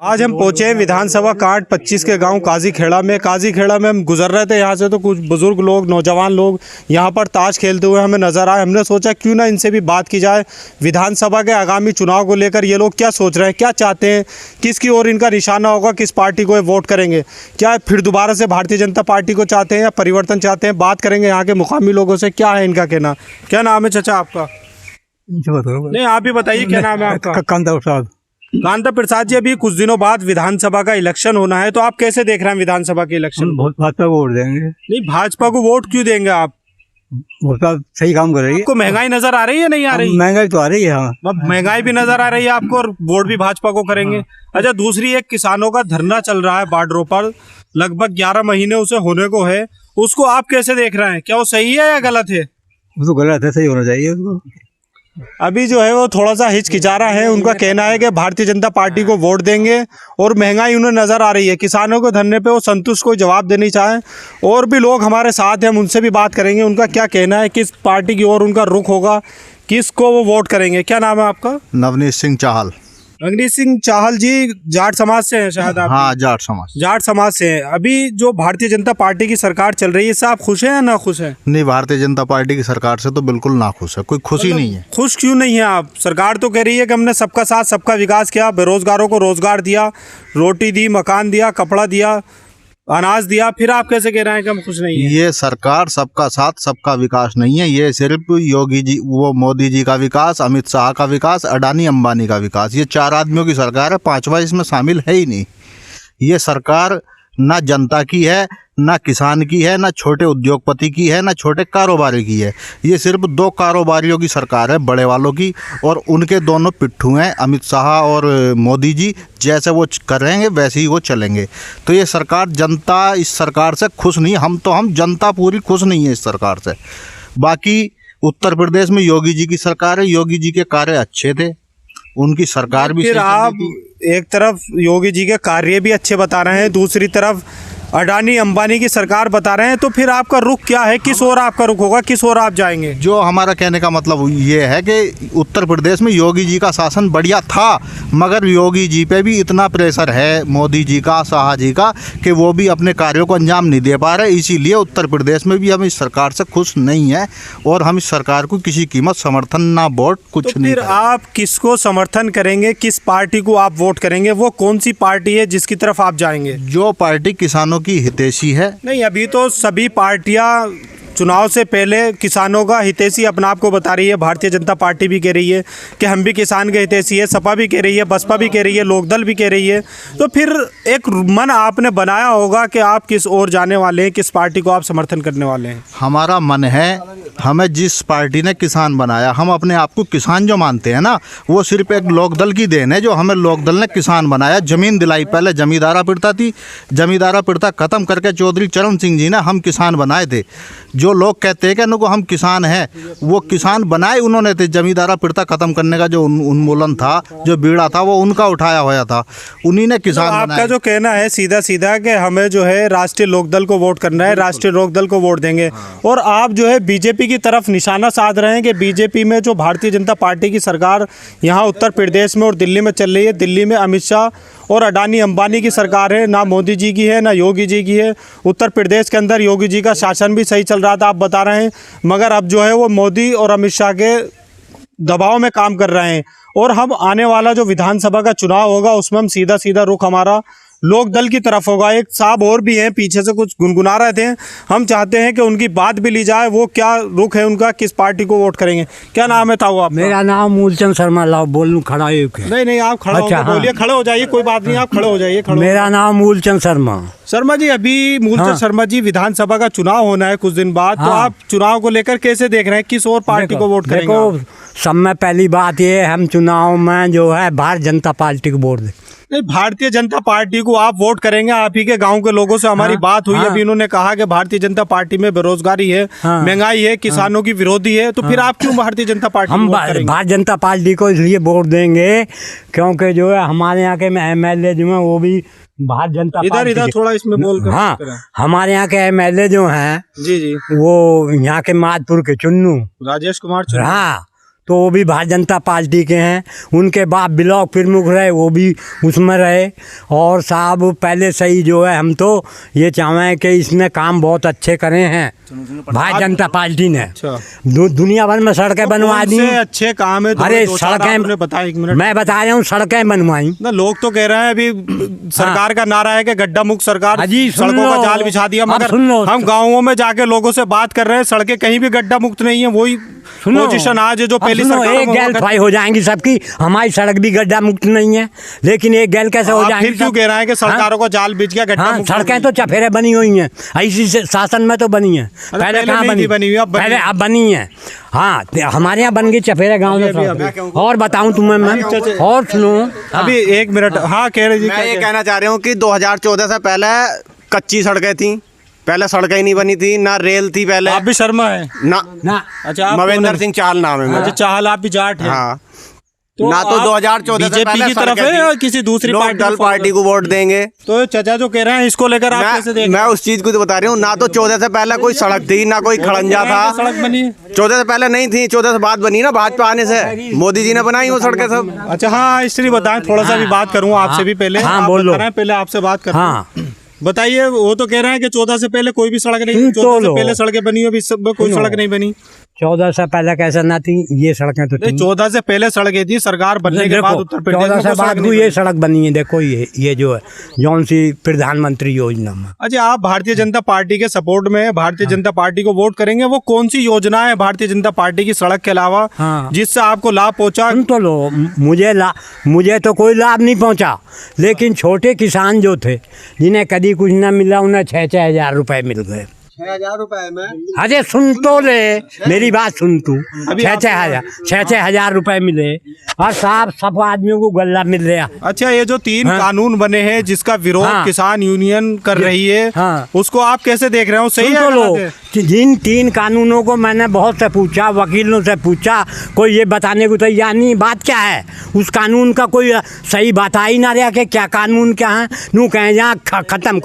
आज हम पहुंचे हैं विधानसभा कांड 25 के गांव काजीखेड़ा में। काजीखेड़ा में हम गुजर रहे थे यहाँ से, तो कुछ बुजुर्ग लोग, नौजवान लोग यहाँ पर ताश खेलते हुए हमें नजर आए। हमने सोचा क्यों ना इनसे भी बात की जाए। विधानसभा के आगामी चुनाव को लेकर ये लोग क्या सोच रहे हैं, क्या चाहते हैं, किसकी ओर इनका निशाना होगा, किस पार्टी को वोट करेंगे, क्या फिर दोबारा से भारतीय जनता पार्टी को चाहते हैं या परिवर्तन चाहते हैं। बात करेंगे यहाँ के मुकामी लोगों से, क्या है इनका कहना। क्या नाम है चाचा आपका? नहीं, आप ही बताइए क्या नाम है आपका? कांता प्रसाद। कांता प्रसाद जी, अभी कुछ दिनों बाद विधानसभा का इलेक्शन होना है, तो आप कैसे देख रहे हैं विधानसभा के इलेक्शन? बहुत भाजपा को वोट देंगे। नहीं, भाजपा को वोट क्यों देंगे आप? भाजपा सही काम कर रही है। आपको महंगाई नजर आ रही है नहीं आ रही? महंगाई तो आ रही है। हाँ, अब महंगाई भी नजर आ रही है आपको और वोट भी भाजपा को करेंगे। हाँ। अच्छा, दूसरी एक किसानों का धरना चल रहा है बॉर्डरों पर, लगभग 11 महीने उसे होने को है, उसको आप कैसे देख रहे हैं? क्या वो सही है या गलत है? वो तो गलत है, सही होना चाहिए उसको। अभी जो है वो थोड़ा सा हिचकिचा रहा है। उनका कहना है कि भारतीय जनता पार्टी को वोट देंगे और महंगाई उन्हें नजर आ रही है। किसानों के धरने पे वो संतुष्ट कोई जवाब देनी चाहें। और भी लोग हमारे साथ हैं, हम उनसे भी बात करेंगे, उनका क्या कहना है, किस पार्टी की ओर उनका रुख होगा, किसको वो वोट करेंगे। क्या नाम है आपका? नवनीत सिंह चाहल। नवनीत सिंह चाहल जी, जाट समाज से हैं शायद आप? हाँ, जाट समाज। जाट समाज से हैं। अभी जो भारतीय जनता पार्टी की सरकार चल रही है, इससे आप खुश हैं या ना खुश हैं? नहीं, भारतीय जनता पार्टी की सरकार से तो बिल्कुल ना खुश है, कोई खुशी नहीं है। खुश क्यों नहीं है आप? सरकार तो कह रही है कि हमने सबका साथ सबका विकास किया, बेरोजगारों को रोजगार दिया, रोटी दी, मकान दिया, कपड़ा दिया, अनाज दिया, फिर आप कैसे कह रहे हैं कि हम खुश नहीं है? ये सरकार सबका साथ सबका विकास नहीं है, ये सिर्फ योगी जी, वो मोदी जी का विकास, अमित शाह का विकास, अडानी अंबानी का विकास। ये 4 आदमियों की सरकार है, 5वां इसमें शामिल है ही नहीं। ये सरकार ना जनता की है, ना किसान की है, ना छोटे उद्योगपति की है, ना छोटे कारोबारी की है। ये सिर्फ 2 कारोबारियों की सरकार है, बड़े वालों की, और उनके दोनों पिट्ठू हैं, अमित शाह और मोदी जी। जैसे वो करेंगे वैसे ही वो चलेंगे। तो ये सरकार, जनता इस सरकार से खुश नहीं। हम जनता पूरी खुश नहीं है इस सरकार से। बाकी उत्तर प्रदेश में योगी जी की सरकार है, योगी जी के कार्य अच्छे थे, उनकी सरकार भी। फिर आप एक तरफ योगी जी के कार्य भी अच्छे बता रहे हैं, दूसरी तरफ अडानी अंबानी की सरकार बता रहे हैं, तो फिर आपका रुख क्या है? किस ओर आपका रुख होगा, किस ओर आप जाएंगे? जो हमारा कहने का मतलब ये है कि उत्तर प्रदेश में योगी जी का शासन बढ़िया था, मगर योगी जी पे भी इतना प्रेशर है मोदी जी का, शाह जी का, कि वो भी अपने कार्यों को अंजाम नहीं दे पा रहे। इसीलिए उत्तर प्रदेश में भी हम इस सरकार से खुश नहीं हैं और हम इस सरकार को किसी कीमत समर्थन ना वोट कुछ नहीं। फिर आप किसको समर्थन करेंगे, किस पार्टी को आप वोट करेंगे? वो कौन सी पार्टी है जिसकी तरफ आप जाएंगे? जो पार्टी किसानों की हितैषी है। नहीं, अभी तो सभी पार्टियां चुनाव से पहले किसानों का हितैषी अपने आप को बता रही है। भारतीय जनता पार्टी भी कह रही है कि हम भी किसान के हितैषी है, सपा भी कह रही है, बसपा भी कह रही है, लोकदल भी कह रही है। तो फिर एक मन आपने बनाया होगा कि आप किस ओर जाने वाले हैं, किस पार्टी को आप समर्थन करने वाले हैं? हमारा मन है, हमें जिस पार्टी ने किसान बनाया, हम अपने आप को किसान जो मानते हैं ना, वो सिर्फ एक लोकदल की देन है, जो हमें लोकदल ने किसान बनाया, जमीन दिलाई। पहले जमींदारा पिड़ता थी, जमींदारा पिड़ता खत्म करके चौधरी चरण सिंह जी ने हम किसान बनाए थे। जो लोग कहते हैं कि उनको हम किसान हैं, वो किसान बनाए उन्होंने थे। जमींदारा पिड़ता खत्म करने का जो उन्मूलन था, जो बीड़ा था, वो उनका उठाया हुआ था, उन्हीं ने किसान तो आपका जो कहना है सीधा सीधा कि हमें जो है राष्ट्रीय लोकदल को वोट करना है, राष्ट्रीय लोकदल को वोट देंगे। और आप जो है बीजेपी की तरफ निशाना साध रहे हैं कि बीजेपी में जो भारतीय जनता पार्टी की सरकार यहाँ उत्तर प्रदेश में और दिल्ली में चल रही है, दिल्ली में अमित शाह और अडानी अंबानी की सरकार है, ना मोदी जी की है ना योगी जी की है। उत्तर प्रदेश के अंदर योगी जी का शासन भी सही चल रहा था, आप बता रहे हैं, मगर अब जो है वो मोदी और अमित शाह के दबाव में काम कर रहे हैं। और हम आने वाला जो विधानसभा का चुनाव होगा उसमें हम सीधा सीधा रुख हमारा लोकदल की तरफ होगा। एक साहब और भी हैं पीछे से कुछ गुनगुना रहे थे, हम चाहते हैं कि उनकी बात भी ली जाए, वो क्या रुख है उनका, किस पार्टी को वोट करेंगे। क्या नाम है ताऊ आपका? मेरा नाम मूलचंद शर्मा। लाओ बोलूं खड़ा है? नहीं, आप खड़ा होकर बोलिए। खड़े हो जाइए, कोई बात नहीं, आप खड़े हो जाइए। मेरा नाम मूलचंद शर्मा। शर्मा जी, अभी मूलचंद शर्मा जी, विधानसभा का चुनाव होना है कुछ दिन बाद, तो आप चुनाव को लेकर कैसे देख रहे हैं, किस और पार्टी को वोट करेंगे? देखो, सब में पहली बात ये, हम चुनाव में जो है भारतीय जनता पार्टी को वोट दें। नहीं, भारतीय जनता पार्टी को आप वोट करेंगे। आप ही के गांव के लोगों से हमारी बात हुई, अभी इन्होंने कहा कि भारतीय जनता पार्टी में बेरोजगारी है, महंगाई है, किसानों की विरोधी है, तो फिर आप क्यों भारतीय जनता पार्टी हम भारतीय जनता पार्टी को इसलिए वोट देंगे क्योंकि जो है हमारे यहाँ के MLA जो है वो भी भारतीय जनता पार्टी। इधर थोड़ा इसमें बोल कर। हाँ, हमारे यहाँ के MLA जो हैं जी, वो यहाँ के माधपुर के चुन्नू राजेश कुमार। हाँ, तो वो भी भारतीय जनता पार्टी के हैं। उनके बाद ब्लॉक प्रमुख रहे, वो भी उसमें रहे। और साहब पहले से ही जो है हम तो ये चाहें कि इसने काम बहुत अच्छे करे हैं भारतीय जनता पार्टी ने। दुनिया भर में सड़कें बनवा दी। अच्छे काम है। अरे सड़कें बताए, 1 मिनट मैं बता रहा हूँ, सड़कें बनवाई ना। लोग तो कह रहे हैं अभी सरकार का नारा है कि गड्ढा मुक्त सरकार, अजी सड़कों का जाल बिछा दिया, मगर हम गाँवों में जाके लोगों से बात कर रहे हैं, सड़कें कहीं भी गड्ढा मुक्त नहीं है। वही पोजीशन आज है जो पहली सरकार एक गैल फाई हो जाएंगी सबकी। हमारी सड़क भी गड्ढा मुक्त नहीं है, लेकिन एक गैल कैसे हो जाएंगी? फिर क्यों कह रहे हैं कि सरकारों का जाल बिछ गया, गड्ढा मुक्त? सड़कें तो चफेरे बनी हुई हैं, ऐसी शासन में तो बनी है। पहले कहाँ बनी हुई? पहले अब बनी है। हाँ, हमारे यहाँ बन गई चफेरे गाँव में। और बताऊँ तुम्हें मैं, और सुनो अभी 1 मिनट। हाँ कह रहे जी। मैं ये कहना चाह रहा हूँ कि 2014 से पहले कच्ची सड़कें थी, पहले सड़कें ही नहीं बनी थी, ना रेल थी पहले। आप भी शर्मा है ना। अच्छा, मवेंद्र सिंह चाहल नाम है मेरा। अच्छा, चाहल आप भी जाट है। हाँ, ना तो 2014 से बीजेपी की तरफ है या किसी दूसरी पार्टी को वोट देंगे। तो चाचा जो कह रहे हैं इसको लेकर आप कैसे देखें? मैं उस चीज को तो बता रही हूँ, ना तो 14 से पहले कोई सड़क थी, ना कोई खड़ंजा था। सड़क बनी 14 से पहले नहीं थी, 14 से बाद बनी ना, भाजपा आने से। मोदी जी ने बनाई वो सड़कें सब। अच्छा हाँ, इसलिए बताएं, थोड़ा सा भी बात करूँ आपसे भी पहले। हाँ बोलो, पहले आपसे बात कर। हाँ बताइए। वो तो कह रहे हैं कि 14 से पहले कोई भी सड़क नहीं, 14 से पहले सड़कें बनी, अभी सब कोई सड़क नहीं बनी। 14 से पहले कैसे ना थी? ये सड़कें तो थी। 14 से पहले सड़कें थी, सरकार बनने के बाद उत्तर प्रदेश 14 से बाद को ये सड़क बनी है। देखो ये जो है जौन सी प्रधानमंत्री योजना में। अच्छा, आप भारतीय जनता पार्टी के सपोर्ट में भारतीय जनता पार्टी को वोट करेंगे। वो कौन सी योजना है भारतीय जनता पार्टी की सड़क के अलावा जिससे आपको लाभ पहुंचा? सुन तो लो, मुझे तो कोई लाभ नहीं पहुंचा, लेकिन छोटे किसान जो थे जिन्हें कभी कुछ न मिला, उन्हें 6-6 हजार रुपए मिल गए। 6,000 रुपए में? अरे सुन तो ले, मेरी बात सुन तू। 6-6 हजार रुपए मिले और साहब सब आदमियों को गल्ला मिल रहा। अच्छा, ये जो 3 कानून बने हैं जिसका विरोध किसान यूनियन कर रही है, उसको आप कैसे देख रहे हो? सही है? लो, जिन 3 कानूनों को मैंने बहुत से पूछा, वकीलों से पूछा, कोई ये बताने को तैयार नहीं। बात क्या है उस कानून का? कोई सही बता ही ना रहा कि क्या कानून क्या है। नू कहें जहाँ खत्म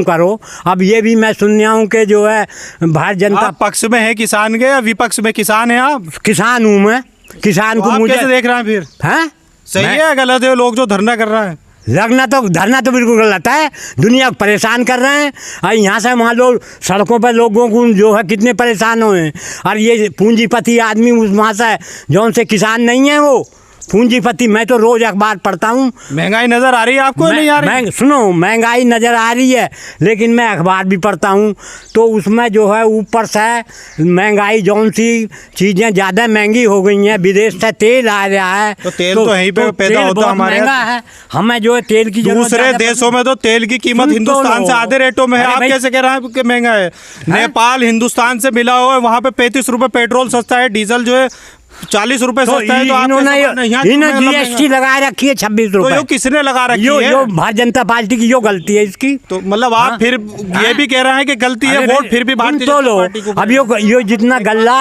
करो। अब ये भी मैं सुन रहा हूँ कि जो है भारतीय जनता पक्ष में है किसान के या विपक्ष में? किसान है आप? किसान हूँ मैं। किसान को मुझे कैसे देख रहे हैं फिर? हैं सही है गलत है? लोग जो धरना कर रहा है, धरना तो बिल्कुल गलत है। दुनिया को परेशान कर रहे हैं और यहाँ से वहाँ लोग सड़कों पर लोगों को जो है कितने परेशान हुए। और ये पूंजीपति आदमी उस वहाँ से जौन से किसान नहीं है, वो पूंजीपति। मैं तो रोज अखबार पढ़ता हूँ। महंगाई नजर आ रही है आपको? नहीं आ रही? सुनो, महंगाई नजर आ रही है, लेकिन मैं अखबार भी पढ़ता हूँ तो उसमें जो है ऊपर से महंगाई, जौन सी चीजें ज्यादा महंगी हो गई हैं, विदेश से तेल आ रहा है तो तेल तो यहीं पे पैदा होता हमारे महंगा है। हमें जो है तेल की दूसरे देशों में तो तेल की कीमत हिंदुस्तान से आधे रेटों में है। आप कैसे कह रहे हैं कि महंगा है? नेपाल हिंदुस्तान से मिला हुआ है, वहाँ पे 35 रुपए पेट्रोल सस्ता है, डीजल जो है 40 रुपए सस्ता है। तो इन्होंने GST लगा रखी है 26 रुपए। तो किसने लगा रखी है? यो भारतीय जनता पार्टी की यो गलती है इसकी। तो मतलब आप फिर ये भी कह रहे हैं कि गलती है, वोट फिर भी भारतीय जनता पार्टी को। अब यो जितना गल्ला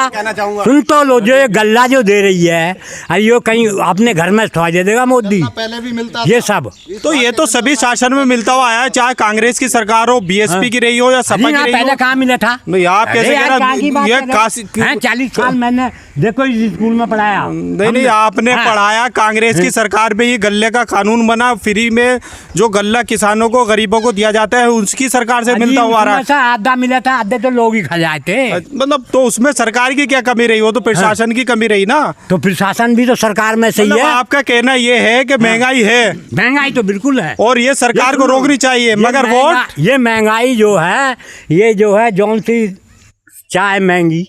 सुन तो लो, जो ये गल्ला जो दे रही है, यो कहीं अपने घर में थोड़ा दे देगा मोदी। पहले भी मिलता ये सब तो ये तो सभी शासन में मिलता हुआ आया है, चाहे कांग्रेस की सरकार हो, BSP की रही हो या सपा की रही हो। पहले कहाँ मिला था? आप कैसे कह रहे हैं? 40 साल मैंने देखो इस स्कूल में पढ़ाया। नहीं, आपने पढ़ाया। कांग्रेस की सरकार में ही गल्ले का कानून बना, फ्री में जो गल्ला किसानों को, गरीबों को दिया जाता है, उसकी सरकार से मिलता हुआ रहा है। आधा मिला था, आधे तो लोग ही खा जाते। मतलब तो उसमें सरकार की क्या कमी रही? वो तो प्रशासन की कमी रही ना। तो प्रशासन भी तो सरकार में सही है। आपका कहना ये है कि महंगाई है? महंगाई तो बिल्कुल है और ये सरकार को रोकनी चाहिए, मगर वोट ये महंगाई जो है, ये जो है जौन सी चाय महंगी,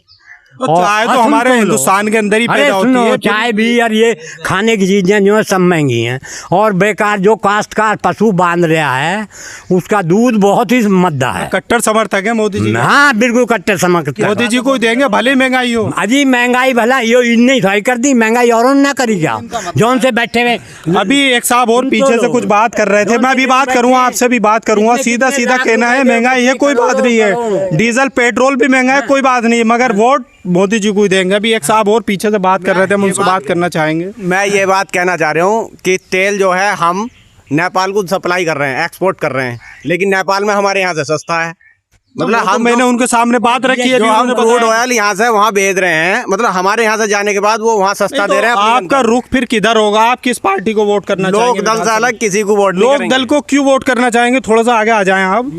चाय तो हमारे हिंदुस्तान के अंदर ही पैदा होती है। चाय भी और ये खाने की चीजें जो है सब महंगी हैं। और बेकार जो काश्तकार पशु बांध रहा है, उसका दूध बहुत ही मद्दा है। कट्टर समर्थक है मोदी जी? हाँ बिल्कुल कट्टर समर्थक। मोदी जी को देंगे भले महंगाई हो। अजी महंगाई भला यो इन्हें थोड़ी कर दी, महंगाई और ना करी क्या? जौन से बैठे हुए अभी एक साहब और पीछे से कुछ बात कर रहे थे, मैं भी बात करूंगा, आपसे भी बात करूंगा। सीधा सीधा कहना है महंगाई है, कोई बात नहीं है, डीजल पेट्रोल भी महंगा है, कोई बात नहीं है, मगर वोट मोदी जी को देंगे। अभी एक साहब और पीछे से बात कर रहे थे, हम उनसे बात करना चाहेंगे। मैं ये बात कहना चाह रहा हूँ कि तेल जो है हम नेपाल को सप्लाई कर रहे हैं, एक्सपोर्ट कर रहे हैं, लेकिन नेपाल में हमारे यहाँ से सस्ता है। मतलब तो हम मैंने उनके सामने बात रखी है, जो अभी हम उन्होंने क्रूड बताया। ऑयल यहाँ से वहाँ भेज रहे हैं, मतलब हमारे यहाँ से जाने के बाद वो वहाँ सस्ता तो दे रहे हैं। अपनी आपका रुख फिर किधर होगा? आप किस पार्टी को वोट करना लोक चाहेंगे? दल से विधानसभा? अलग किसी को वोट नहीं लोक करेंगे। दल को क्यों वोट करना चाहेंगे? थोड़ा सा आगे आ जाएं आप।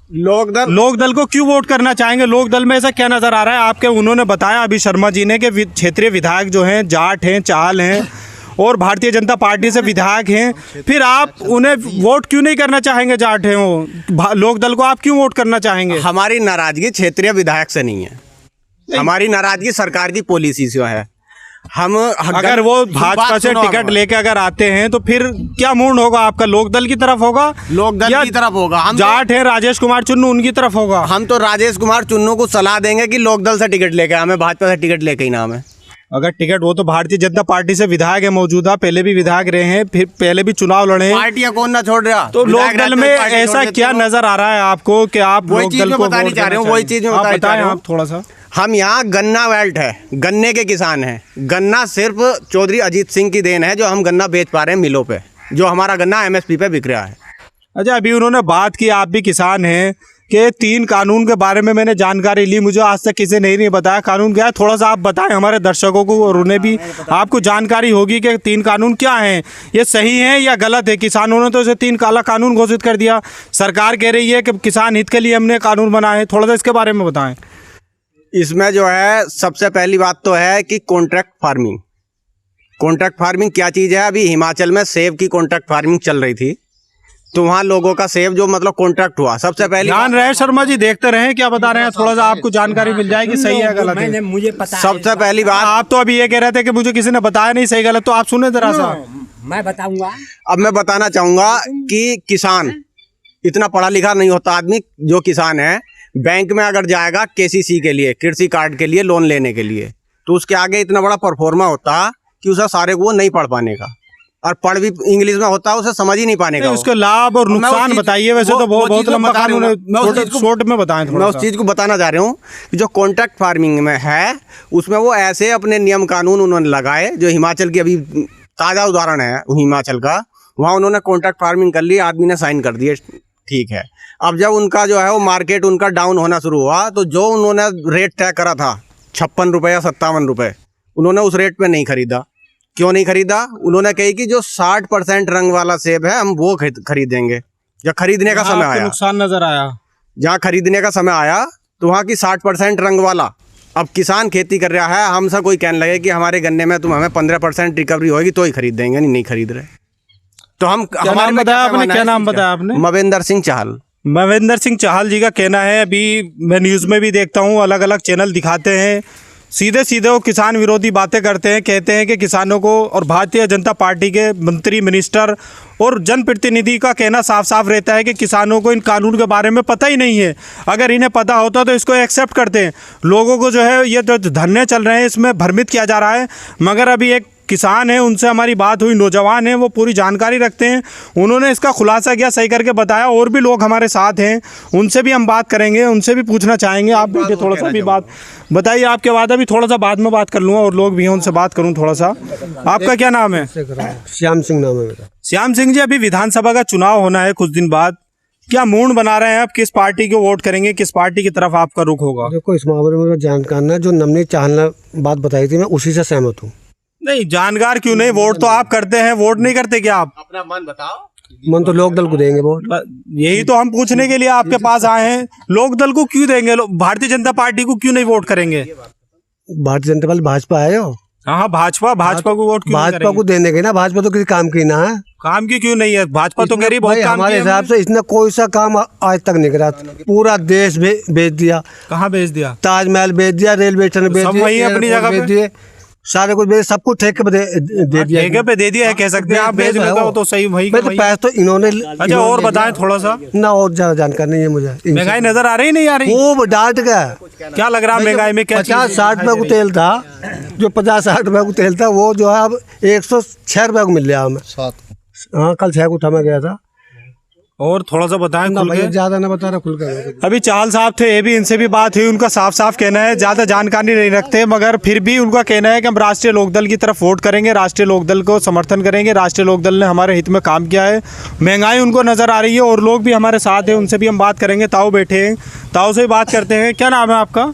लोक दल को क्यों वोट करना चाहेंगे? लोक दल में ऐसा क्या नजर आ रहा है आपके? उन्होंने बताया अभी शर्मा जी ने कि क्षेत्रीय विधायक जो हैं जाट हैं, चाल हैं और भारतीय जनता पार्टी से विधायक हैं, फिर आप उन्हें वोट क्यों नहीं करना चाहेंगे? जाट हैं वो, लोक दल को आप क्यों वोट करना चाहेंगे? हमारी नाराजगी क्षेत्रीय विधायक से नहीं है, हमारी नाराजगी सरकार की पॉलिसी से है। हम अगर वो भाजपा से टिकट लेके अगर आते हैं तो फिर क्या मूड होगा आपका? लोकदल की तरफ होगा? लोकदल या की तरफ होगा। हम जाट है राजेश कुमार चुन्नू उनकी तरफ होगा? हम तो राजेश कुमार चुन्नू को सलाह देंगे कि लोकदल से टिकट लेके, हमें भाजपा से टिकट लेके ही ना हमें। अगर टिकट, वो तो भारतीय जनता पार्टी से विधायक है मौजूदा, पहले भी विधायक रहे हैं, फिर पहले भी चुनाव लड़े हैं। पार्टियां कौन ना छोड़ रहा? तो लोकदल में ऐसा क्या नजर आ रहा है आपको कि आप वही चीज लोकदल मैं को बतानी वोट चाह रहा हूँ, करना वही चाहेंगे? चीज मैं आप बतानी चाह बताएं रहा हूँ। आप थोड़ा सा। हम यहाँ गन्ना बेल्ट है, गन्ने के किसान हैं। गन्ना सिर्फ चौधरी अजीत सिंह की देन है जो हम गन्ना बेच पा रहे हैं मिलों पे, जो हमारा गन्ना एमएसपी पे बिक रहा है। अच्छा, अभी उन्होंने बात की, आप भी किसान हैं, कि 3 कानून के बारे में मैंने जानकारी ली, मुझे आज तक किसी ने नहीं बताया कानून क्या है। थोड़ा सा आप बताएं हमारे दर्शकों को, और उन्हें भी आपको जानकारी होगी कि 3 कानून क्या हैं, ये सही है या गलत है। किसानों ने तो इसे 3 काला कानून घोषित कर दिया, सरकार कह रही है कि किसान हित के लिए हमने कानून बनाए हैं। थोड़ा सा इसके बारे में बताएं। इसमें जो है सबसे पहली बात तो है कि कॉन्ट्रैक्ट फार्मिंग। कॉन्ट्रैक्ट फार्मिंग क्या चीज़ है? अभी हिमाचल में सेब की कॉन्ट्रैक्ट फार्मिंग चल रही थी, तो वहाँ लोगों का सेब जो मतलब कॉन्ट्रैक्ट हुआ, सबसे पहले ध्यान रहे शर्मा जी, देखते रहे क्या बता रहे हैं, थोड़ा सा आपको जानकारी मिल जाएगी सही है गलत है। मुझे पता है। सबसे पहली बात, आप तो अभी ये कह रहे थे कि मुझे किसी ने बताया नहीं सही गलत, तो आप सुने जरा सा। मैं बताऊंगा। अब मैं बताना चाहूँगा कि किसान इतना पढ़ा लिखा नहीं होता आदमी, जो किसान है बैंक में अगर जाएगा केसीसी के लिए, कृषि कार्ड के लिए लोन लेने के लिए, तो उसके आगे इतना बड़ा परफॉर्मा होता कि उसे सारे को नहीं पढ़ पाने का, और पढ़ भी इंग्लिश में होता है, उसे समझ ही नहीं पाने का। उसके लाभ और नुकसान बताइए। वैसे तो बहुत लंबा कानून है, शॉर्ट में बताएं थोड़ा मैं सा। उस चीज़ को बताना चाह रहा हूँ कि जो कॉन्ट्रैक्ट फार्मिंग में है, उसमें वो ऐसे अपने नियम कानून उन्होंने लगाए, जो हिमाचल की अभी ताज़ा उदाहरण है हिमाचल का, वहाँ उन्होंने कॉन्ट्रैक्ट फार्मिंग कर ली, आदमी ने साइन कर दिए, ठीक है। अब जब उनका जो है वो मार्केट उनका डाउन होना शुरू हुआ, तो जो उन्होंने रेट तय करा था 56 रुपये या 57 रुपये, उन्होंने उस रेट पे नहीं खरीदा। क्यों नहीं खरीदा? उन्होंने कही कि जो 60% रंग वाला सेब है हम वो खरीदेंगे। जब खरीदने का समय आया, नुकसान नजर आया, जहाँ खरीदने का समय आया तो वहाँ की 60% रंग वाला। अब किसान खेती कर रहा है, हमसे कोई कहने लगे कि हमारे गन्ने में तुम हमें 15% रिकवरी होगी तो ही खरीद देंगे, नहीं खरीद रहे। तो हम नाम बताया आपने? क्या नाम बताया आपने? मवेंद्र सिंह चाहल। मवेंद्र सिंह चाहल जी का कहना है, अभी मैं न्यूज़ में भी देखता हूँ, अलग अलग चैनल दिखाते हैं, सीधे सीधे वो किसान विरोधी बातें करते हैं, कहते हैं कि किसानों को, और भारतीय जनता पार्टी के मंत्री, मिनिस्टर और जनप्रतिनिधि का कहना साफ साफ रहता है कि किसानों को इन कानून के बारे में पता ही नहीं है। अगर इन्हें पता होता तो इसको एक्सेप्ट करते हैं। लोगों को जो है ये जो धरने चल रहे हैं इसमें भ्रमित किया जा रहा है। मगर अभी एक किसान है, उनसे हमारी बात हुई, नौजवान है, वो पूरी जानकारी रखते हैं, उन्होंने इसका खुलासा किया, सही करके बताया। और भी लोग हमारे साथ हैं, उनसे भी हम बात करेंगे, उनसे भी पूछना चाहेंगे। आप बैठे थोड़ा सा भी बात बताइए, आपके बाद अभी थोड़ा सा बाद में बात कर लूँगा, और लोग भी हैं उनसे बात करूँ थोड़ा सा। आपका क्या नाम है? श्याम सिंह नाम है मेरा। श्याम सिंह जी, अभी विधानसभा का चुनाव होना है कुछ दिन बाद, क्या मूड बना रहे हैं आप? किस पार्टी को वोट करेंगे? किस पार्टी की तरफ आपका रुख होगा? देखो, इस मामले में जानकार है, जो नवनीत चाहल ने बात बताई थी, मैं उसी से सहमत हूँ। नहीं, जानकार क्यों नहीं, वोट तो आप करते हैं, वोट नहीं करते क्या आप? अपना मन बताओ। मन तो लोकदल को देंगे वोट। यही तो हम पूछने के लिए आपके पास आए हैं, लोकदल को क्यों देंगे? भारतीय जनता पार्टी को क्यों नहीं वोट करेंगे? भारतीय जनता पार्टी भाजपा है हो। हाँ, भाजपा को वोट क्यों नहीं भाजपा करेंगे? को देने के ना, भाजपा तो किसी काम की ना है। काम की क्यों नहीं है? भाजपा तो कह रही बहुत भाई, काम हमारे किया हिसाब से इसने कोई सा काम आज तक नहीं करा। पूरा देश बेच दिया, कहाँ भेज दिया? ताजमहल बेच दिया, रेलवे स्टेशन बेच सब दिया, वही अपनी एयरपोर्ट जगह बेच दिए, सारे कुछ बेच, सब कुछ ठेके पे दे दिया। ठेके पे दे दिया है, कह सकते हैं आप। बेच में तो सही वही भाई, तो पैसे तो इन्होंने। अच्छा, और बताएं थोड़ा सा। ना, और ज्यादा जानकारी नहीं है मुझे। महंगाई नजर आ रही नहीं आ रही? खूब डांट गया। क्या लग रहा है महंगाई में? क्या 50-60 रुपए को तेल था, जो 50-60 रुपए को तेल था, वो जो है अब 106 रुपए को मिल रहा हमें। हाँ, कल 6 को उठा मैं गया था। और थोड़ा सा बताएं ना खुल भैया के। ज्यादा ना बता रहा, खुल कर अभी चाहल साहब थे, ये भी इनसे भी बात हुई, उनका साफ साफ कहना है, ज़्यादा जानकारी नहीं रखते मगर फिर भी उनका कहना है कि हम राष्ट्रीय लोकदल की तरफ वोट करेंगे, राष्ट्रीय लोकदल को समर्थन करेंगे, राष्ट्रीय लोकदल ने हमारे हित में काम किया है। महंगाई उनको नज़र आ रही है और लोग भी हमारे साथ हैं, उनसे भी हम बात करेंगे। ताऊ बैठे हैं, ताऊ से भी बात करते हैं। क्या नाम है आपका?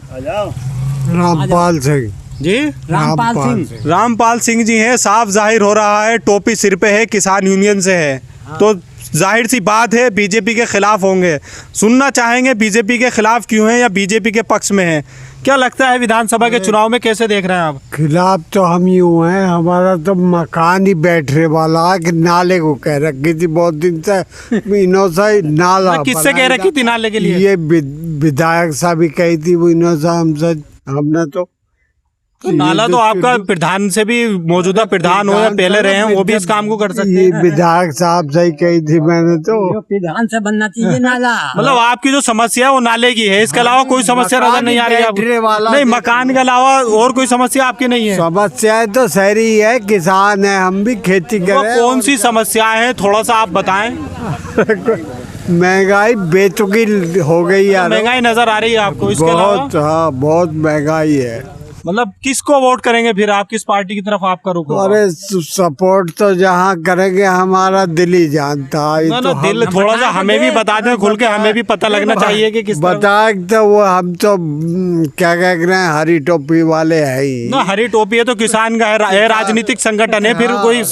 रामपाल सिंह। जी, रामपाल सिंह। रामपाल सिंह जी हैं। साफ जाहिर हो रहा है टोपी सिर पे है, किसान यूनियन से है, तो जाहिर सी बात है बीजेपी के खिलाफ होंगे। सुनना चाहेंगे बीजेपी के खिलाफ क्यों हैं या बीजेपी के पक्ष में हैं। क्या लगता है विधानसभा के चुनाव में कैसे देख रहे हैं आप? खिलाफ तो हम यूँ हैं, हमारा तो मकान ही बैठने वाला है कि नाले को कह रखी थी बहुत दिन से, इन्हों से नाला किससे कह रखी थी नाले के लिए? ये विधायक साहब भी कही थी, वो इन्हों से हमसे, हमने तो तो नाला तो आपका प्रधान से भी, मौजूदा प्रधान हो या पहले रहे हैं, वो भी इस काम को कर सकते ये हैं। विधायक साहब से ही कही थी मैंने तो। प्रधान से बनना चाहिए नाला। मतलब आपकी जो समस्या है वो नाले की है, इसके अलावा कोई समस्या नजर नहीं आ रही है बैठने वाला आपको? नहीं, मकान के अलावा और कोई समस्या आपकी नहीं है? समस्या तो शहरी है, किसान है, हम भी खेती वो करें। कौन सी समस्याएं हैं, थोड़ा सा आप बताएं। महंगाई बेतुकी हो गई यार, महंगाई नजर आ रही है आपको? इसके अलावा बहुत, हाँ बहुत महंगाई है। मतलब किसको वोट करेंगे फिर आप? किस पार्टी की तरफ आपका रुख होगा? अरे सपोर्ट तो जहाँ करेंगे हमारा दिल ही जानता है। ना तो ना, दिल थोड़ा सा हमें भी बता दें खुल के, हमें भी पता लगना चाहिए कि किस तरफ। बता तो वो हम तो क्या कह रहे हैं, हरी टोपी वाले है ही ना, हरी टोपी है तो किसान का है, राजनीतिक संगठन है, फिर कोई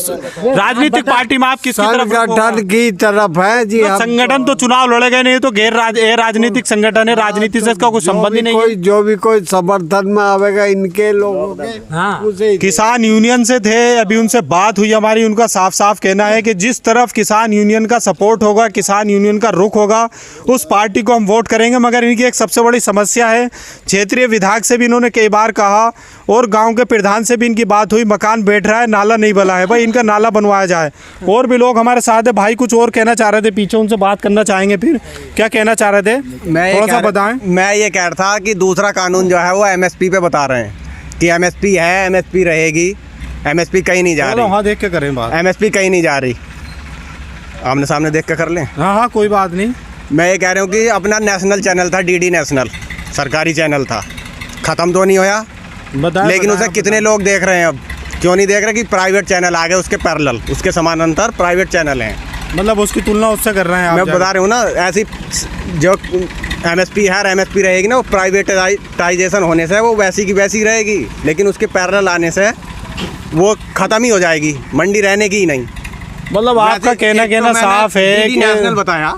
राजनीतिक पार्टी में आप किसकी तरफ संगठन की तरफ है जी। हम संगठन तो चुनाव लड़ेगा नहीं, तो गैर राजनीतिक संगठन है, राजनीति से इसका कोई संबंध ही नहीं है। जो भी कोई समर्थन में आवेगा इनके लोगों के, हाँ। उसे किसान यूनियन से थे, अभी उनसे बात हुई हमारी, उनका साफ साफ कहना है कि जिस तरफ किसान यूनियन का सपोर्ट होगा, किसान यूनियन का रुख होगा, उस पार्टी को हम वोट करेंगे। मगर इनकी एक सबसे बड़ी समस्या है, क्षेत्रीय विधायक से भी इन्होंने कई बार कहा और गांव के प्रधान से भी इनकी बात हुई, मकान बैठ रहा है, नाला नहीं बना है, भाई इनका नाला बनवाया जाए। और भी लोग हमारे साथ है, भाई कुछ और कहना चाह रहे थे पीछे, उनसे बात करना चाहेंगे। फिर क्या कहना चाह रहे थे, थोड़ा सा बताएं। मैं ये कह रहा था कि दूसरा कानून जो है वो एमएसपी पे बता रहे हैं कि एमएसपी है, एमएसपी रहेगी, एमएसपी कहीं नहीं जा रही। वहाँ देख के करें बात, एमएसपी कहीं नहीं जा रही, आमने सामने देख के कर लें। हाँ हाँ कोई बात नहीं। मैं ये कह रहा हूँ कि अपना नेशनल चैनल था, डीडी नेशनल, सरकारी चैनल था, ख़त्म तो नहीं होया, बताएं, लेकिन उसे बताएं, कितने लोग देख रहे हैं अब? क्यों नहीं देख रहे कि प्राइवेट चैनल आ गए उसके पैरेलल, उसके समानांतर प्राइवेट चैनल हैं। मतलब उसकी तुलना उससे कर रहे हैं आप? मैं बता रहा हूँ ना, ऐसी जो एमएसपी है और एमएसपी रहेगी ना, वो प्राइवेटाइजेशन होने से वो वैसी की वैसी रहेगी, लेकिन उसके पैरेलल आने से वो ख़त्म ही हो जाएगी, मंडी रहने की ही नहीं। मतलब आपका कहना साफ है कि नेशनल बताया,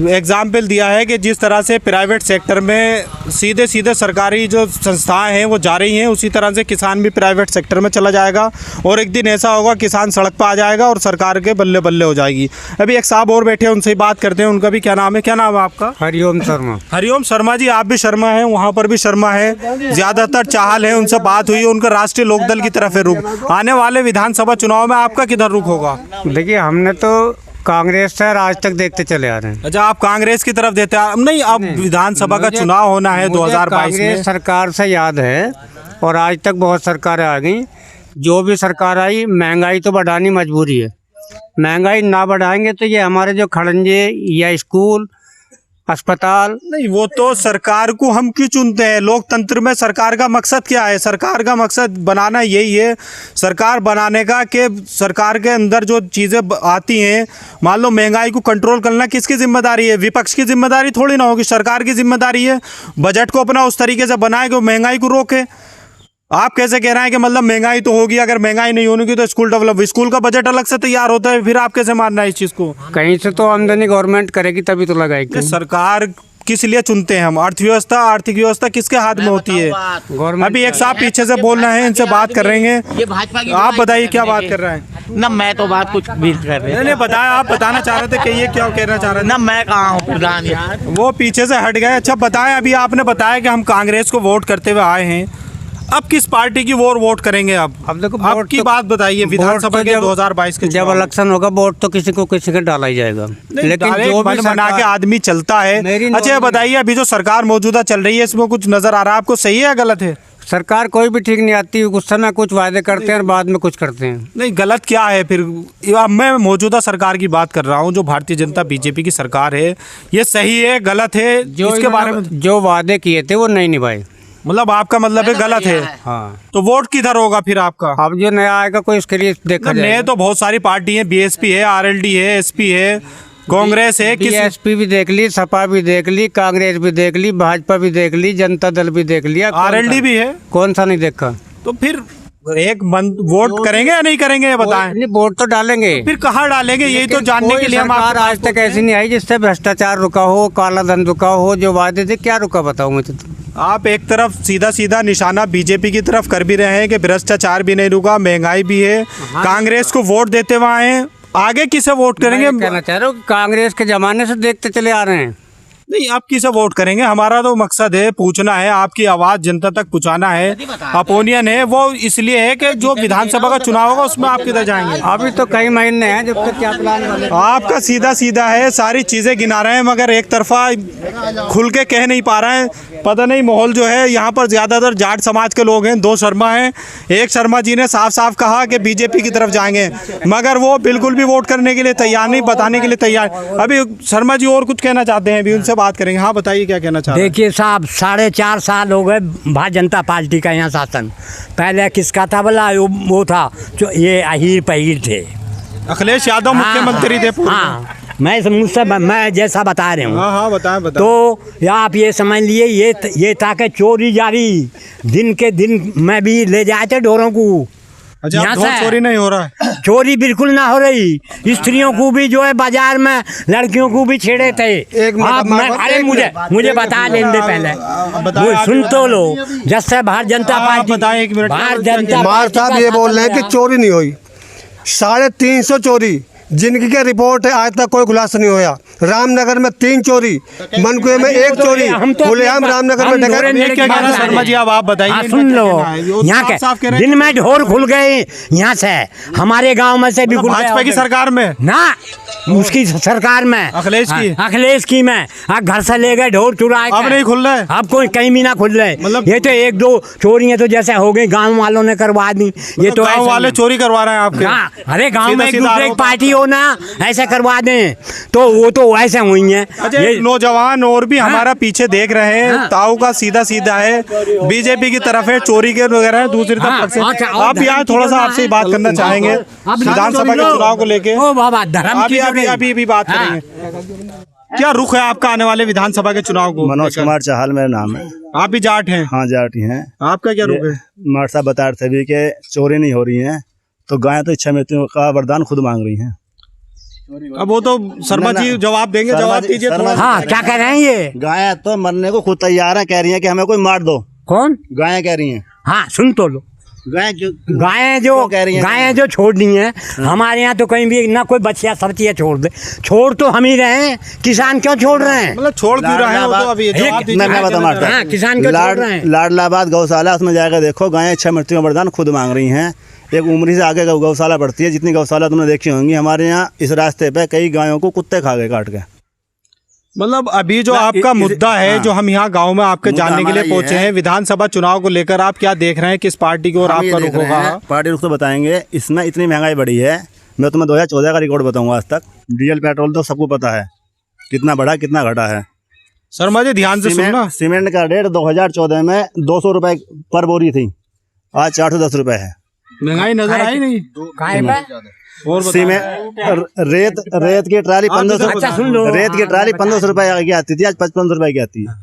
एग्जाम्पल दिया है कि जिस तरह से प्राइवेट सेक्टर में सीधे सीधे सरकारी जो संस्थाएं हैं वो जा रही हैं, उसी तरह से किसान भी प्राइवेट सेक्टर में चला जाएगा और एक दिन ऐसा होगा किसान सड़क पर आ जाएगा और सरकार के बल्ले बल्ले हो जाएगी। अभी एक साहब और बैठे हैं, उनसे ही बात करते हैं। उनका भी क्या नाम है? क्या नाम है आपका? हरिओम शर्मा। हरिओम शर्मा जी, आप भी शर्मा हैं, वहाँ पर भी शर्मा है, ज़्यादातर चाहल है, उनसे बात हुई, उनका राष्ट्रीय लोकदल की तरफ है रुख। आने वाले विधानसभा चुनाव में आपका किधर रुख होगा? देखिए हमने तो कांग्रेस से आज तक देखते चले आ रहे हैं। अच्छा, आप कांग्रेस की तरफ देते हैं? नहीं, अब विधानसभा का चुनाव होना है 2022 में। कांग्रेस सरकार से याद है, और आज तक बहुत सरकारें आ गई, जो भी सरकार आई महंगाई तो बढ़ानी मजबूरी है। महंगाई ना बढ़ाएंगे तो ये हमारे जो खड़ंजे या स्कूल अस्पताल, नहीं, वो तो सरकार को हम क्यों चुनते हैं? लोकतंत्र में सरकार का मकसद क्या है? सरकार का मकसद बनाना यही है, सरकार बनाने का, कि सरकार के अंदर जो चीज़ें आती हैं, मान लो महंगाई को कंट्रोल करना किसकी जिम्मेदारी है? विपक्ष की जिम्मेदारी थोड़ी ना होगी, सरकार की जिम्मेदारी है। बजट को अपना उस तरीके से बनाए कि वो महंगाई को रोके। आप कैसे कह रहे हैं कि मतलब महंगाई तो होगी, अगर महंगाई नहीं होगी तो स्कूल का बजट अलग से तैयार होता है, फिर आप कैसे मानना है इस चीज़ को? कहीं से तो आमदनी गवर्नमेंट करेगी तभी तो लगाएगी। सरकार किस लिए चुनते हैं हम? अर्थव्यवस्था, आर्थिक व्यवस्था किसके हाथ में होती है? अभी एक साहब पीछे से बोल रहे हैं, इनसे बात कर रहे हैं। ये भाजपा की आप बताइए क्या बात कर रहे हैं? ना, मैं तो बात कुछ भी कर रहे नहीं बताया, आप बताना चाह रहे थे, कहिए क्या कहना चाह रहे थे? ना, मैं कहाँ हूँ प्रधान यार। वो पीछे से हट गए। अच्छा बताएं, अभी आपने बताया कि हम कांग्रेस को वोट करते हुए आए हैं, अब किस पार्टी की वोट करेंगे? अब देखो, आपकी बात बताइए। विधानसभा के 2022 के जब इलेक्शन होगा वोट तो किसी का डाला ही जाएगा, लेकिन जो भी बना के आदमी चलता है। अच्छा बताइए, अभी जो सरकार मौजूदा चल रही है इसमें कुछ नजर आ रहा है आपको, सही है या गलत है? सरकार कोई भी ठीक नहीं आती, उस समय कुछ वायदे करते हैं और बाद में कुछ करते हैं। नहीं, गलत क्या है फिर? अब मैं मौजूदा सरकार की बात कर रहा हूँ, जो भारतीय जनता बीजेपी की सरकार है, ये सही है गलत है? जो इसके बारे में जो वादे किए थे वो नहीं निभाए। मतलब आपका मतलब है गलत है? हाँ, तो वोट किधर होगा फिर आपका? अब जो नया आएगा कोई इसके लिए देखा नए जाए। तो बहुत सारी पार्टी है, बीएसपी है, आरएलडी है, एसपी है, कांग्रेस है, बीएसपी भी देख ली, सपा भी देख ली, कांग्रेस भी देख ली, भाजपा भी देख ली, जनता दल भी देख लिया, आरएलडी भी है। कौन सा नहीं देखा? तो फिर एक वोट करेंगे या नहीं करेंगे ये बताएं? नहीं, वोट तो डालेंगे, फिर कहाँ डालेंगे यही तो जानने के लिए हम सरकार आज तक ऐसी नहीं आई जिससे भ्रष्टाचार रुका हो, काला धन रुका हो, जो वादे थे क्या रुका बताओ मुझे तो। आप एक तरफ सीधा सीधा निशाना बीजेपी की तरफ कर भी रहे हैं कि भ्रष्टाचार भी नहीं रुका, महंगाई भी है, कांग्रेस को वोट देते हुए आए हैं, आगे किसे वोट करेंगे? मैं कहना चाह रहा हूँ कांग्रेस के जमाने से देखते चले आ रहे हैं। नहीं, आप किसे वोट करेंगे? हमारा तो मकसद है पूछना है, आपकी आवाज जनता तक पहुंचाना है। अपोनियन है वो इसलिए है कि जो विधानसभा का चुनाव होगा उसमें आप किधर जाएंगे? अभी तो कई महीने हैं, जब तक क्या प्लान वाले। आपका सीधा सीधा है, सारी चीजें गिना रहे हैं मगर एक तरफा खुल के कह नहीं पा रहे हैं। पता नहीं माहौल जो है यहाँ पर ज्यादातर जाट समाज के लोग हैं, 2 शर्मा हैं। एक शर्मा जी ने साफ साफ कहा कि बीजेपी की तरफ जाएंगे, मगर वो बिल्कुल भी वोट करने के लिए तैयार नहीं, बताने के लिए तैयार। अभी शर्मा जी और कुछ कहना चाहते हैं, अभी उनसे बात करेंगे। हाँ बताइए क्या कहना चाहते हैं? देखिए साहब, 4.5 साल हो गए भारतीय जनता पार्टी का यहाँ शासन। पहले किसका था बोला? वो था जो ये अहीर पहीर थे, अखिलेश यादव मुख्यमंत्री थे पूर्व में। हाँ, मैं जैसा बता रहा हूँ। हाँ हाँ बताएं। तो आप ये समझ लिए ये था कि चोरी जारी दिन के दिन मैं भी ले जाए थे ढोरों को। अच्छा, यहाँ ढोर से चोरी नहीं हो रहा है? चोरी बिल्कुल ना हो रही। स्त्रियों को भी जो है बाजार में, लड़कियों को भी छेड़े थे। अरे मुझे बता लेने दे पहले, सुन तो लो। जैसे भारतीय जनता पार्टी, बताएं 1 मिनट। भारतीय जनता मार साहब ये बोल रहे हैं कि चोरी नहीं हुई। 350 चोरी जिनकी क्या रिपोर्ट है, आज तक कोई खुलासा नहीं होया। रामनगर में 3 चोरी, मनकुए में 1 चोरी, खुलेआम रामनगर में डकैती। क्या कहना शर्मा जी, अब आप बताइए। हाँ, सुन लो, यहाँ के दिन में ढोर खुल गए। यहाँ से हमारे गांव में से भी खुल गए। भाजपा की सरकार में ना, उसकी सरकार में, अखिलेश की में घर से ले गए ढोर चुराए। अब नहीं खुल रहा है? अब कोई कहीं भी ना खुल रहे। मतलब ये तो 1-2 चोरियां तो जैसे हो गई, गांव वालों ने करवा दी। ये तो गांव वाले चोरी करवा रहे हैं आपके? हाँ, अरे गांव में एक सीधा दूसरे की पार्टी हो ना, ऐसे करवा दें तो वो तो ऐसे हुई है। अच्छा, एक नौजवान और भी हमारा पीछे देख रहे हैं, ताऊ का सीधा सीधा है, बीजेपी की तरफ है, चोरी के वगैरह दूसरी तरफ से। आप यहाँ थोड़ा सा आपसे बात करना चाहेंगे विधानसभा के चुनाव को लेके? ओ बाबा, धर्म की अभी बात करेंगे। क्या रुख है आपका आने वाले विधानसभा के चुनाव को? मनोज कुमार चाहल मेरा नाम है। आप भी जाट हैं? हाँ, जाट ही हैं। आपका क्या रुख है? मार साहब बता रहे थे कि चोरी नहीं हो रही है, तो गाय तो इच्छा मृत्यु का वरदान खुद मांग रही हैं। अब वो तो शर्मा जी जवाब देंगे, जवाब दीजिए थोड़ा। हाँ, क्या कह रहे हैं ये? गाय तो मरने को खुद तैयार है, कह रही है कि हमें कोई मार दो। कौन? गाय कह रही हैं। हाँ, सुन तो लो। गाय गायें जो छोड़नी है, हमारे यहाँ तो कहीं भी ना कोई बच्चिया सरचिया छोड़ दे। छोड़ तो हम ही रहे हैं, किसान क्यों छोड़ रहे हैं? मतलब छोड़ क्यों रहे हैं? वो तो अभी जवाब दीजिए। मैं बता मारता हूं। किसान क्यों छोड़ रहे हैं? लाडलाबाद गौशाला, उसमें जाकर देखो, गायें इच्छा मृत्यु का वरदान खुद मांग रही हैं। एक उमरी से आगे गौशाला पड़ती है, जितनी गौशाला तुमने देखी होंगी हमारे यहाँ, इस रास्ते पे कई गायों को कुत्ते खा गए काट के। मतलब अभी जो आपका मुद्दा है, जो हम यहाँ गांव में आपके जानने के लिए पहुंचे हैं, विधानसभा चुनाव को लेकर आप क्या देख रहे हैं, किस पार्टी को और आपका रुख होगा? पार्टी रुख तो बताएंगे। इसमें इतनी महंगाई बढ़ी है, मैं तुम्हें 2014 का रिकॉर्ड बताऊंगा। आज तक डीजल पेट्रोल तो सबको पता है कितना बढ़ा कितना घटा है। शर्मा जी ध्यान से सुनना। सीमेंट का रेट 2014 में 200 रुपए पर बोरी थी, आज 410 रुपए है। महंगाई नजर आई नहीं? और रेत की ट्राली 1500, रेत की ट्राली 1500 रुपए की आती थी, आज 5500 रुपए की आती है।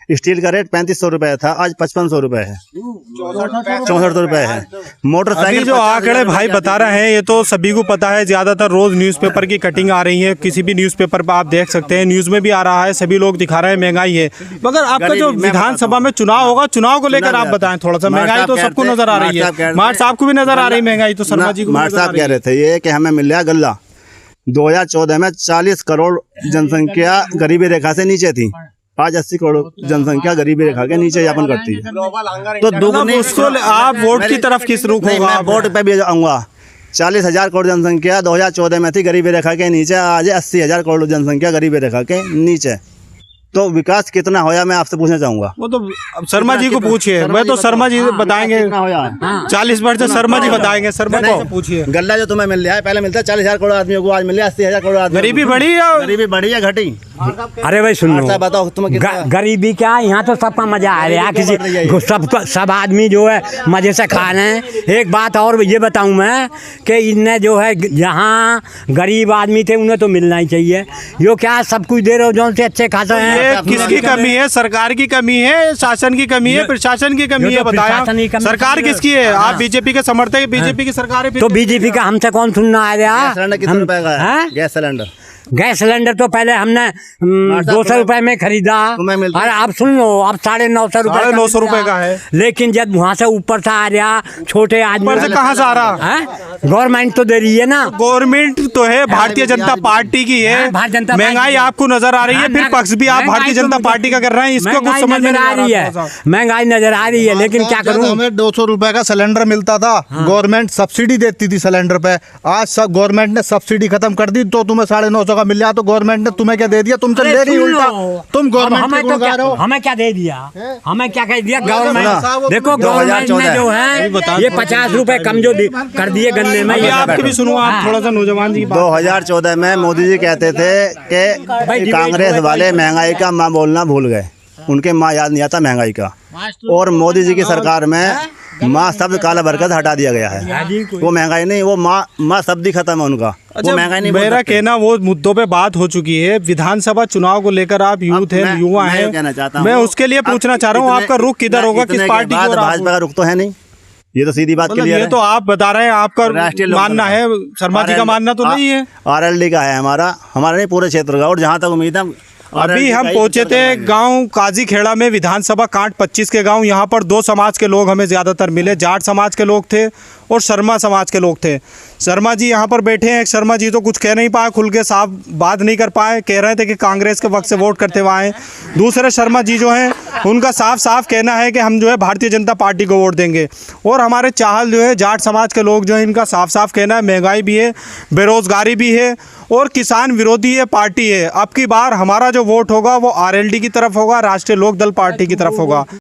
स्टील का रेट 3500 रुपए था, आज 5500 रुपए है, 6400 रुपए है। मोटरसाइकिल जो आंकड़े भाई बता रहे हैं, ये तो सभी को पता है। ज्यादातर रोज न्यूज़पेपर की कटिंग आ रही है, किसी भी न्यूज़पेपर पर आप देख सकते हैं, न्यूज में भी आ रहा है, सभी लोग दिखा रहे हैं महंगाई है। मगर आपका जो विधानसभा में चुनाव होगा, चुनाव को लेकर आप बताएं थोड़ा सा। महंगाई तो सबको नजर आ रही है, मार साहब को भी नजर आ रही है महंगाई, तो शर्मा जी को मार साहब कह रहे थे ये कि हमें मिल रहा गल्ला। 2014 में 40 करोड़ जनसंख्या गरीबी रेखा से नीचे थी, आज 80 करोड़ जनसंख्या गरीबी रेखा के नीचे यापन करती है। तो दुगनी उसको आप वोट की तरफ किस रुख होगा? मैं वोट पे भी आऊंगा। 40,000 करोड़ जनसंख्या 2014 में थी गरीबी रेखा के नीचे, आज 80,000 करोड़ जनसंख्या गरीबी रेखा के नीचे। तो विकास कितना होया मैं आपसे पूछना चाहूंगा। वो तो अब शर्मा जी को पूछिए, मैं तो शर्मा जी बताएंगे। कितना होया है? 40% शर्मा जी बताएंगे, शर्मा जी से पूछिए। गल्ला जो तुम्हें मिल रहा है पहले मिलता है 40,000 करोड़ आदमियों को, आज मिल रहा है 80,000 करोड़ आदमी। गरीबी बढ़ी या गरीबी बढ़ी या घटी? अरे भाई सुन लो, बताओ तुम्हें कितना? गरीबी क्या, यहाँ तो सबका मजा आ रहा है, किसी सब आदमी जो है मजे से खा रहे हैं। एक बात और ये बताऊं मैं कि इनने जो है जहाँ गरीब आदमी थे उन्हें तो मिलना ही चाहिए। यो क्या सब कुछ दे रहे हो जो से अच्छे खाते हैं। ये किसकी कमी है? सरकार की कमी है, शासन की कमी है, प्रशासन की कमी है? बताया सरकार किसकी है? आप बीजेपी के समर्थक है, बीजेपी की सरकार है, तो बीजेपी का हमसे कौन सुनना आ रहा? सिलेंडर कितने रुपए का है? गैस सिलेंडर तो पहले हमने 200 रुपए में खरीदा, और अब सुन लो अब 950 रुपए, 950 रुपए का है। लेकिन जब वहाँ से ऊपर से आ रहा छोटे आदमी ऊपर से कहाँ से आ रहा है? गवर्नमेंट तो दे रही है ना। गवर्नमेंट तो है, भारतीय जनता पार्टी की है। महंगाई आपको नजर आ रही है, फिर पक्ष भी आप भारतीय जनता पार्टी का कर रहे हैं, इसको कुछ समझ में नहीं आ रही है। महंगाई नजर आ रही है, लेकिन क्या करूँ। हमें 200 रुपए का सिलेंडर मिलता था, गवर्नमेंट सब्सिडी देती थी सिलेंडर पे। आज सब गवर्नमेंट ने सब्सिडी खत्म कर दी, तो तुम्हें 950 का मिल रहा, तो गवर्नमेंट ने तुम्हें क्या दे दिया? तुमसे ले रही उल्टा। तुम गवर्नमेंट को गा रहे हो। हमें क्या दे दिया? हमें क्या कह दिया गवर्नमेंट? देखो गवर्नमेंट ने जो है ये 50 रुपए कम जो कर दिए गन्ने में। ये आपके भी सुनो, आप थोड़ा सा नौजवान जी। 2014 में मोदी जी कहते थे कि कांग्रेस वाले महंगाई का माँ बोलना भूल गए, उनके माँ याद नहीं आता महंगाई का। और मोदी जी की सरकार में माँ शब्द काला बरकत हटा दिया गया है। वो महंगाई नहीं, वो माँ शब्द ही खत्म है उनका। वो महंगाई नहीं। मेरा कहना वो मुद्दों पे बात हो चुकी है। विधानसभा चुनाव को लेकर आप यूथ है, युवा है, मैं उसके लिए पूछना चाह रहा हूँ आपका रुख किधर होगा, किस पार्टी की? भाजपा का रुख तो है नहीं, ये तो सीधी बात क्लियर है। ये तो आप बता रहे हैं, आपका मानना है, शर्मा जी का मानना तो नहीं है। RLD का है हमारा नहीं, पूरे क्षेत्र का। और जहाँ तक उम्मीद है, अभी हम पहुंचे थे गांव काजी खेड़ा में, विधानसभा कांट 25 के गांव। यहाँ पर दो समाज के लोग हमें ज़्यादातर मिले, जाट समाज के लोग थे और शर्मा समाज के लोग थे। शर्मा जी यहाँ पर बैठे हैं। शर्मा जी तो कुछ कह नहीं पाए, खुल के साफ बात नहीं कर पाए, कह रहे थे कि कांग्रेस के वक्त से वोट करते हुए आए। दूसरे शर्मा जी जो हैं उनका साफ साफ कहना है कि हम जो है भारतीय जनता पार्टी को वोट देंगे। और हमारे चाहल जो है जाट समाज के लोग जो है, इनका साफ साफ कहना है महंगाई भी है, बेरोजगारी भी है और किसान विरोधी ये पार्टी है। अब की बार हमारा जो वोट होगा वो RLD की तरफ होगा, राष्ट्रीय लोकदल पार्टी की तरफ होगा।